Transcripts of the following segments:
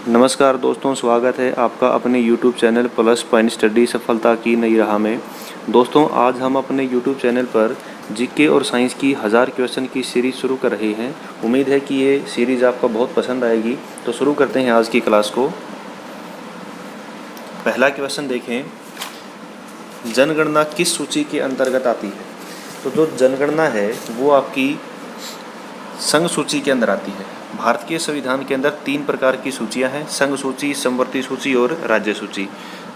नमस्कार दोस्तों, स्वागत है आपका अपने YouTube channel plus point study सफलता की नई राह में। दोस्तों, आज हम अपने YouTube चैनल पर जीके और साइंस की 1000 क्वेश्चन की सीरीज़ शुरू कर रहे हैं। उम्मीद है कि ये सीरीज़ आपको बहुत पसंद आएगी। तो शुरू करते हैं आज की क्लास को। पहला क्वेश्चन देखें, जनगणना किस सूची के अंतर्गत आती है? तो जो जनगणना है वो आपकी संघ सूची के अंदर आती है। भारत के संविधान के अंदर 3 प्रकार की सूचियां हैं, संघ सूची, समवर्ती सूची और राज्य सूची।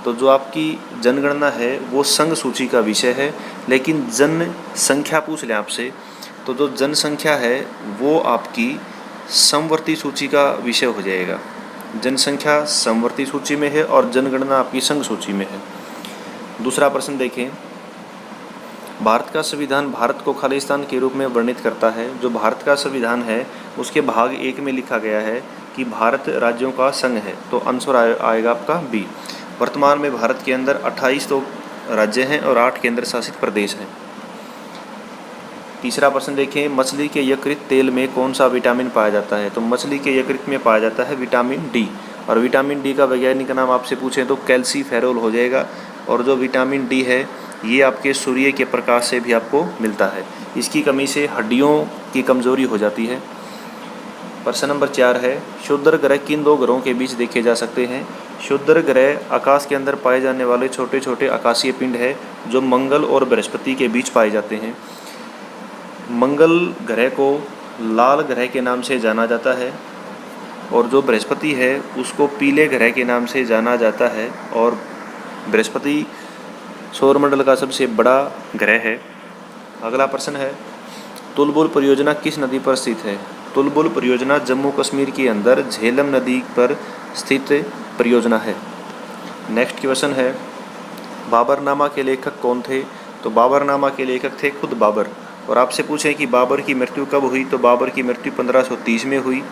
तो जो आपकी जनगणना है वो संघ सूची का विषय है, लेकिन जनसंख्या पूछ लें आपसे तो जो जनसंख्या है वो आपकी समवर्ती सूची का विषय हो जाएगा। जनसंख्या समवर्ती सूची में है और जनगणना आपकी संघ सूची में है। दूसरा प्रश्न देखें, भारत का संविधान भारत को खालिस्तान के रूप में वर्णित करता है। जो भारत का संविधान है उसके भाग 1 में लिखा गया है कि भारत राज्यों का संघ है, तो आंसर आएगा आपका बी। वर्तमान में भारत के अंदर 28 तो राज्य हैं और 8 केंद्र शासित प्रदेश हैं। तीसरा प्रश्न देखें, मछली के यकृत तेल में कौन सा विटामिन पाया जाता है? तो मछली के यकृत में पाया जाता है विटामिन डी, और विटामिन डी का वैज्ञानिक नाम आपसे पूछें तो कैल्सीफेरोल हो जाएगा। और जो विटामिन डी है ये आपके सूर्य के प्रकाश से भी आपको मिलता है। इसकी कमी से हड्डियों की कमजोरी हो जाती है। प्रश्न नंबर 4 है, क्षुद्र ग्रह किन 2 ग्रहों के बीच देखे जा सकते हैं? क्षुद्र ग्रह आकाश के अंदर पाए जाने वाले छोटे छोटे आकाशीय पिंड है जो मंगल और बृहस्पति के बीच पाए जाते हैं। मंगल ग्रह को लाल ग्रह के नाम से जाना जाता है और जो बृहस्पति है उसको पीले ग्रह के नाम से जाना जाता है। और बृहस्पति सौरमंडल का सबसे बड़ा ग्रह है। अगला प्रश्न है, तुलबुल परियोजना किस नदी पर स्थित है? तुलबुल परियोजना जम्मू कश्मीर के अंदर झेलम नदी पर स्थित परियोजना है। नेक्स्ट क्वेश्चन है, बाबरनामा के लेखक कौन थे? तो बाबरनामा के लेखक थे खुद बाबर। और आपसे पूछें कि बाबर की मृत्यु कब हुई? तो बाबर की मृत्यु 1530 में हुई।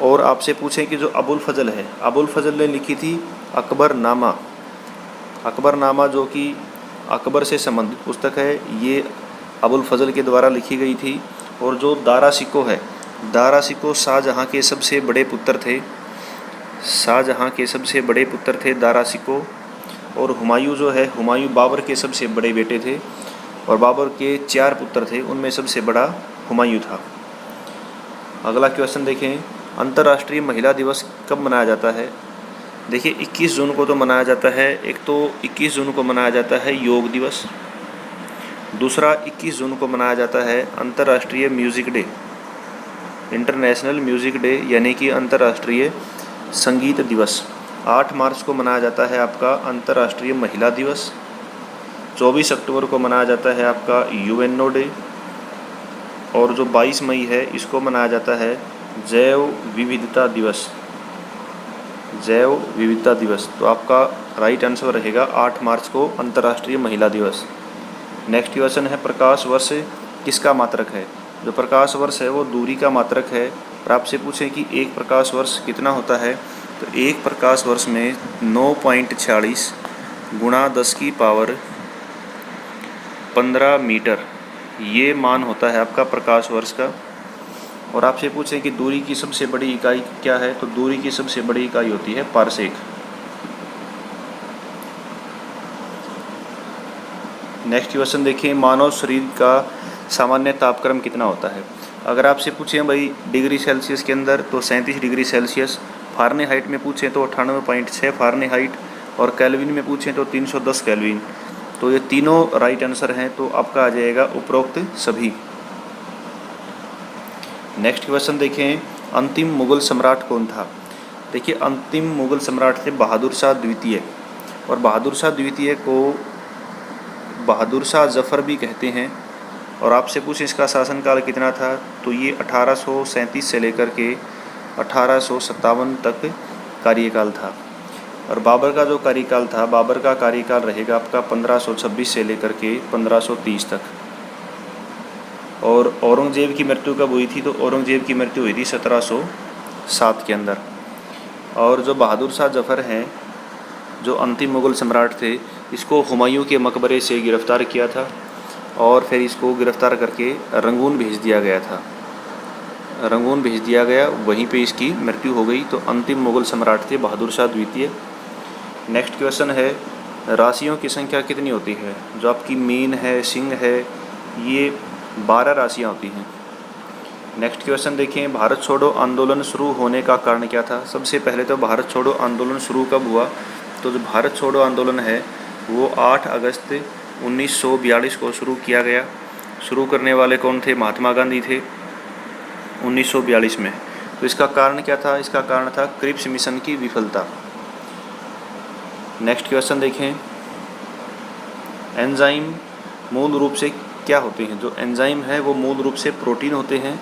और आपसे पूछें कि जो अबुल फजल है, अबुल फजल ने लिखी थी अकबरनामा। अकबरनामा जो कि अकबर से संबंधित पुस्तक है, ये अबुल फजल के द्वारा लिखी गई थी। और जो दारा शिकोह है, दारा शिकोह शाहजहाँ के सबसे बड़े पुत्र थे। शाहजहाँ के सबसे बड़े पुत्र थे दारा शिकोह। और हुमायूं जो है, हुमायूं बाबर के सबसे बड़े बेटे थे और बाबर के 4 पुत्र थे, उनमें सबसे बड़ा हुमायूं था। अगला क्वेश्चन देखें, अंतर्राष्ट्रीय महिला दिवस कब मनाया जाता है? देखिए 21 जून को तो मनाया जाता है। एक तो 21 जून को मनाया जाता है योग दिवस, दूसरा 21 जून को मनाया जाता है अंतर्राष्ट्रीय music day, international music day, यानी कि अंतर्राष्ट्रीय संगीत दिवस। 8 मार्च को मनाया जाता है आपका अंतर्राष्ट्रीय महिला दिवस। 24 अक्टूबर को मनाया जाता है आपका यूएनओ डे। और जो 22 मई है इसको मनाया जाता है जैव विविधता दिवस, जैव विविधता दिवस। तो आपका राइट आंसर रहेगा 8 मार्च को अंतर्राष्ट्रीय महिला दिवस। नेक्स्ट क्वेश्चन है, प्रकाश वर्ष किसका मात्रक है? जो प्रकाश वर्ष है वो दूरी का मात्रक है। और आपसे पूछें कि एक प्रकाश वर्ष कितना होता है? तो एक प्रकाश वर्ष में 9.46 गुणा 10 की पावर 15 मीटर, ये मान होता है आपका प्रकाश वर्ष का। और आपसे पूछें कि दूरी की सबसे बड़ी इकाई क्या है? तो दूरी की सबसे बड़ी इकाई होती है पारसेक। नेक्स्ट क्वेश्चन देखिए, मानव शरीर का सामान्य तापक्रम कितना होता है? अगर आपसे पूछें भाई डिग्री सेल्सियस के अंदर तो 37 डिग्री सेल्सियस, फ़ारेनहाइट में पूछें तो 98.6 फ़ारेनहाइट, और केल्विन में पूछें तो 310 केल्विन। तो ये तीनों राइट आंसर हैं, तो आपका आ जाएगा उपरोक्त सभी। नेक्स्ट क्वेश्चन देखें, अंतिम मुगल सम्राट कौन था? देखिए अंतिम मुगल सम्राट थे बहादुर शाह द्वितीय। और बहादुर शाह द्वितीय को बहादुर शाह जफ़र भी कहते हैं। और आपसे पूछें इसका शासनकाल कितना था? तो ये 1837 से लेकर के 1857 तक कार्यकाल था। और बाबर का जो कार्यकाल था, बाबर का कार्यकाल रहेगा आपका 1526 से लेकर के 1530 तक। और औरंगजेब की मृत्यु कब हुई थी? तो औरंगजेब की मृत्यु हुई थी 1707 के अंदर। और जो बहादुर शाह जफ़र हैं, जो अंतिम मुग़ल सम्राट थे, इसको हुमायूं के मकबरे से गिरफ़्तार किया था। और फिर इसको गिरफ्तार करके रंगून भेज दिया गया था। रंगून भेज दिया गया, वहीं पे इसकी मृत्यु हो गई। तो अंतिम मुग़ल सम्राट थे बहादुर शाह द्वितीय। नेक्स्ट क्वेश्चन है, राशियों की संख्या कितनी होती है? जो आपकी मीन है, सिंह है, ये 12 राशियाँ होती हैं। नेक्स्ट क्वेश्चन देखें, भारत छोड़ो आंदोलन शुरू होने का कारण क्या था? सबसे पहले तो भारत छोड़ो आंदोलन शुरू कब हुआ? तो जो भारत छोड़ो आंदोलन है वो 8 अगस्त 1942 को शुरू किया गया। शुरू करने वाले कौन थे? महात्मा गांधी थे 1942 में। तो इसका कारण क्या था? इसका कारण था क्रिप्स मिशन की विफलता। नेक्स्ट क्वेश्चन देखें, एंजाइम मूल रूप से क्या होते हैं? जो एंजाइम है वो मूल रूप से प्रोटीन होते हैं।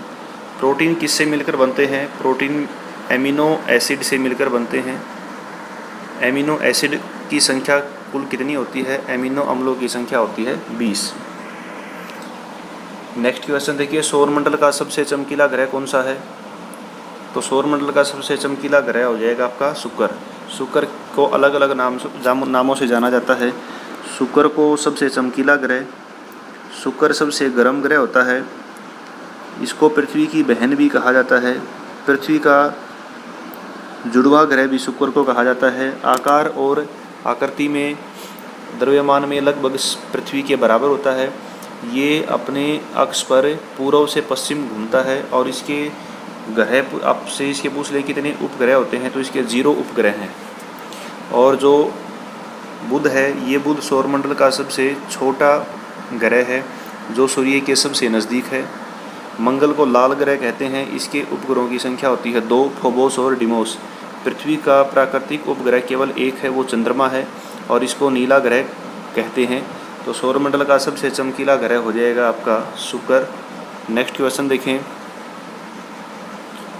प्रोटीन किससे मिलकर बनते हैं? प्रोटीन एमिनो एसिड से मिलकर बनते हैं। एमिनो एसिड की संख्या कुल कितनी होती है? एमिनो अम्लों की संख्या होती है 20। नेक्स्ट क्वेश्चन देखिए, सौरमंडल का सबसे चमकीला ग्रह कौन सा है? तो सौरमंडल का सबसे चमकीला ग्रह हो जाएगा आपका शुक्र। शुक्र को अलग अलग नामों से जाना जाता है। शुक्र को सबसे चमकीला ग्रह, शुक्र सबसे गर्म ग्रह होता है। इसको पृथ्वी की बहन भी कहा जाता है। पृथ्वी का जुड़वा ग्रह भी शुक्र को कहा जाता है। आकार और आकृति में, द्रव्यमान में लगभग पृथ्वी के बराबर होता है। ये अपने अक्ष पर पूर्व से पश्चिम घूमता है। और इसके ग्रह, आपसे इसके पूछ ले कितने उपग्रह होते हैं, तो इसके 0 उपग्रह हैं। और जो बुध है, ये बुध सौरमंडल का सबसे छोटा ग्रह है जो सूर्य के सबसे नज़दीक है। मंगल को लाल ग्रह कहते हैं। इसके उपग्रहों की संख्या होती है 2, फोबोस और डिमोस। पृथ्वी का प्राकृतिक उपग्रह केवल एक है, वो चंद्रमा है, और इसको नीला ग्रह कहते हैं। तो सौरमंडल का सबसे चमकीला ग्रह हो जाएगा आपका शुक्र। नेक्स्ट क्वेश्चन देखें,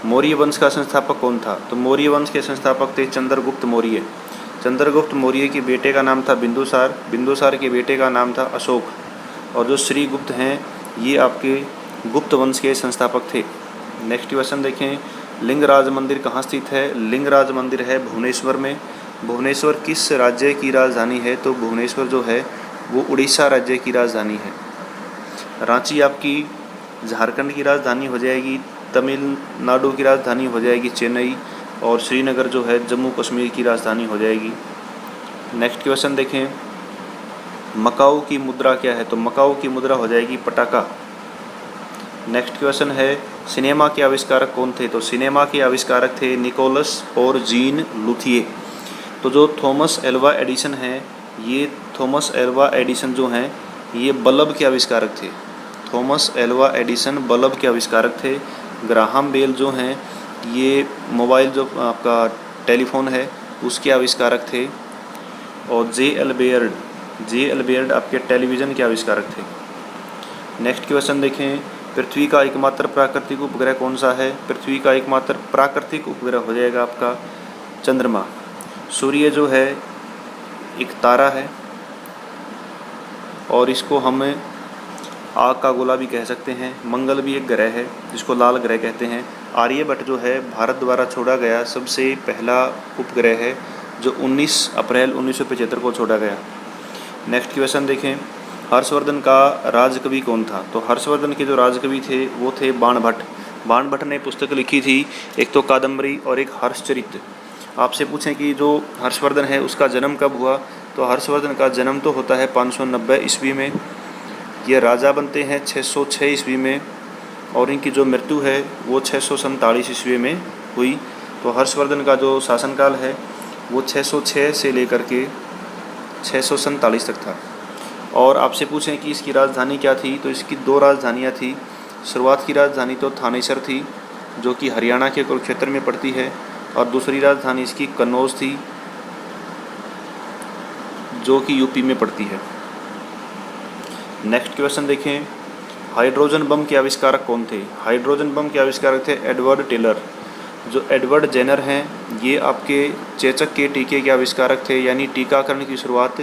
मौर्य वंश का संस्थापक कौन था? तो मौर्य वंश के संस्थापक थे चंद्रगुप्त मौर्य। चंद्रगुप्त मौर्य के बेटे का नाम था बिंदुसार। बिंदुसार के बेटे का नाम था अशोक। और जो श्रीगुप्त हैं, ये आपके गुप्त वंश के संस्थापक थे। नेक्स्ट क्वेश्चन देखें, लिंगराज मंदिर कहाँ स्थित है? लिंगराज मंदिर है भुवनेश्वर में। भुवनेश्वर किस राज्य की राजधानी है? तो भुवनेश्वर जो है वो उड़ीसा राज्य की राजधानी है। रांची आपकी झारखंड की राजधानी हो जाएगी। तमिलनाडु की राजधानी हो जाएगी चेन्नई। और श्रीनगर जो है जम्मू कश्मीर की राजधानी हो जाएगी। नेक्स्ट क्वेश्चन देखें, मकाऊ की मुद्रा क्या है? तो मकाऊ की मुद्रा हो जाएगी पटाका। नेक्स्ट क्वेश्चन है, सिनेमा के आविष्कारक कौन थे? तो सिनेमा के आविष्कारक थे निकोलस और जीन लुथिये। तो जो थॉमस एल्वा एडिसन हैं, ये थॉमस एल्वा एडिसन जो हैं ये बल्ब के आविष्कारक थे। थॉमस एल्वा एडिसन बल्ब के आविष्कारक थे। ग्राहम बेल जो हैं ये मोबाइल जो आपका टेलीफोन है उसके आविष्कारक थे। और जे एल बेयर्ड आपके टेलीविज़न के आविष्कारक थे। नेक्स्ट क्वेश्चन देखें, पृथ्वी का एकमात्र प्राकृतिक उपग्रह कौन सा है? पृथ्वी का एकमात्र प्राकृतिक उपग्रह हो जाएगा आपका चंद्रमा। सूर्य जो है एक तारा है और इसको हम आग का गोला भी कह सकते हैं। मंगल भी एक ग्रह है जिसको लाल ग्रह कहते हैं। आर्यभट्ट जो है भारत द्वारा छोड़ा गया सबसे पहला उपग्रह है जो 19 अप्रैल 1975 को छोड़ा गया। नेक्स्ट क्वेश्चन देखें, हर्षवर्धन का राजकवि कौन था? तो हर्षवर्धन के जो राजकवि थे वो थे बाणभट्ट। बाणभट्ट ने पुस्तक लिखी थी, एक तो कादम्बरी और एक हर्षचरित। आपसे पूछें कि जो हर्षवर्धन है उसका जन्म कब हुआ? तो हर्षवर्धन का जन्म तो होता है 590 ईस्वी में। ये राजा बनते हैं 606 ईस्वी में और इनकी जो मृत्यु है वो 647 ईस्वी में हुई। तो हर्षवर्धन का जो शासनकाल है वो 606 से लेकर के 647 तक था। और आपसे पूछें कि इसकी राजधानी क्या थी? तो इसकी 2 राजधानियाँ थी। शुरुआत की राजधानी तो थानेसर थी जो कि हरियाणा के कुरुक्षेत्र में पड़ती है, और दूसरी राजधानी इसकी कन्नौज थी जो कि यूपी में पड़ती है। नेक्स्ट क्वेश्चन देखें, हाइड्रोजन बम के आविष्कारक कौन थे? हाइड्रोजन बम के आविष्कारक थे एडवर्ड टेलर। जो एडवर्ड जेनर हैं ये आपके चेचक के टीके के आविष्कारक थे, यानी टीकाकरण की शुरुआत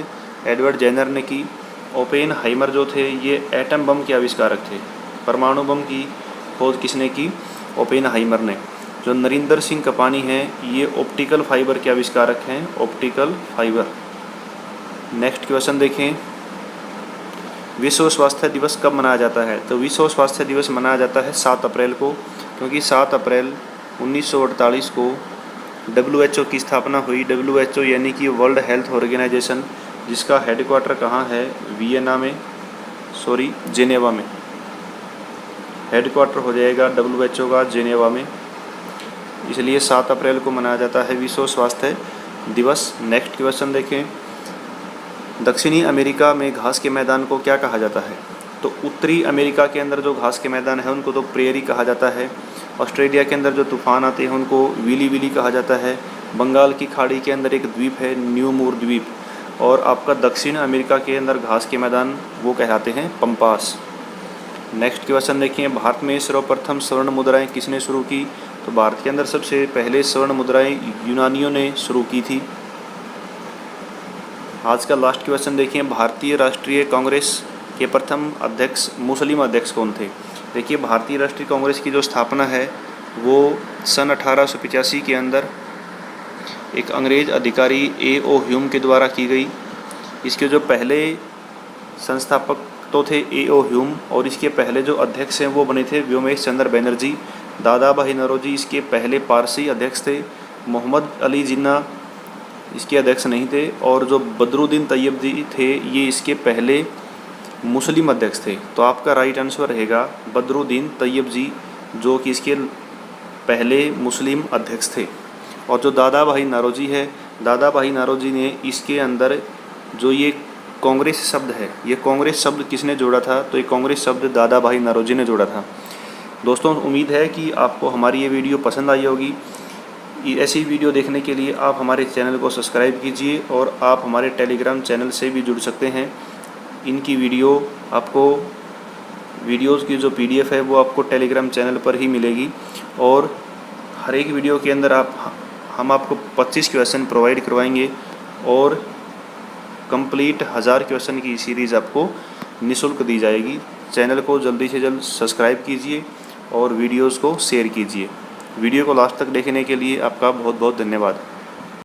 एडवर्ड जेनर ने की। ओपेनहाइमर जो थे ये एटम बम के आविष्कारक थे। परमाणु बम की खोज किसने की? ओपेनहाइमर ने। जो नरेंद्र सिंह कपानी हैं ये ऑप्टिकल फाइबर के आविष्कारक हैं, ऑप्टिकल फाइबर। नेक्स्ट क्वेश्चन देखें, विश्व स्वास्थ्य दिवस कब मनाया जाता है? तो विश्व स्वास्थ्य दिवस मनाया जाता है 7 अप्रैल को, क्योंकि 7 अप्रैल 1948 को WHO की स्थापना हुई। WHO यानी कि वर्ल्ड हेल्थ ऑर्गेनाइजेशन, जिसका हेडक्वार्टर कहाँ है? जेनेवा में हेडक्वार्टर हो जाएगा WHO का जेनेवा में, इसलिए 7 अप्रैल को मनाया जाता है विश्व स्वास्थ्य दिवस। नेक्स्ट क्वेश्चन देखें, दक्षिणी अमेरिका में घास के मैदान को क्या कहा जाता है? तो उत्तरी अमेरिका के अंदर जो घास के मैदान है उनको तो प्रेयरी कहा जाता है। ऑस्ट्रेलिया के अंदर जो तूफान आते हैं उनको विली विली कहा जाता है। बंगाल की खाड़ी के अंदर एक द्वीप है न्यू मूर द्वीप, और आपका दक्षिण अमेरिका के अंदर घास के मैदान वो कहलाते हैं पंपास। नेक्स्ट क्वेश्चन देखिए, भारत में सर्वप्रथम स्वर्ण मुद्राएं किसने शुरू की? तो भारत के अंदर सबसे पहले स्वर्ण मुद्राएं यूनानियों ने शुरू की थी। आज का लास्ट क्वेश्चन देखिए, भारतीय राष्ट्रीय कांग्रेस के प्रथम अध्यक्ष मुस्लिम अध्यक्ष कौन थे? देखिए, भारतीय राष्ट्रीय कांग्रेस की जो स्थापना है वो सन 1885 के अंदर एक अंग्रेज अधिकारी A.O. ह्यूम के द्वारा की गई। इसके जो पहले संस्थापक तो थे A.O. ह्यूम, और इसके पहले जो अध्यक्ष हैं वो बने थे व्योमेश चंद्र बनर्जी। दादा भाई नौरोजी इसके पहले पारसी अध्यक्ष थे। मोहम्मद अली जिन्ना इसके अध्यक्ष नहीं थे, और जो बदरुद्दीन तैयब जी थे ये इसके पहले मुस्लिम अध्यक्ष थे। तो आपका राइट आंसर रहेगा बदरुद्दीन तैयब जी, जो कि इसके पहले मुस्लिम अध्यक्ष थे। और जो दादा भाई नौरोजी है, दादा भाई नौरोजी ने इसके अंदर जो ये कांग्रेस शब्द है, ये कांग्रेस शब्द किसने जोड़ा था? तो ये कांग्रेस शब्द दादा भाई नौरोजी ने जोड़ा था। दोस्तों, उम्मीद है कि आपको हमारी ये वीडियो पसंद आई होगी। ऐसी वीडियो देखने के लिए आप हमारे चैनल को सब्सक्राइब कीजिए, और आप हमारे टेलीग्राम चैनल से भी जुड़ सकते हैं। इनकी वीडियोज़ की जो PDF है वो आपको टेलीग्राम चैनल पर ही मिलेगी, और हर एक वीडियो के अंदर हम आपको 25 क्वेश्चन प्रोवाइड करवाएंगे, और कंप्लीट 1000 क्वेश्चन की सीरीज़ आपको निःशुल्क दी जाएगी। चैनल को जल्दी से जल्द सब्सक्राइब कीजिए और वीडियोज़ को शेयर कीजिए। वीडियो को लास्ट तक देखने के लिए आपका बहुत बहुत धन्यवाद।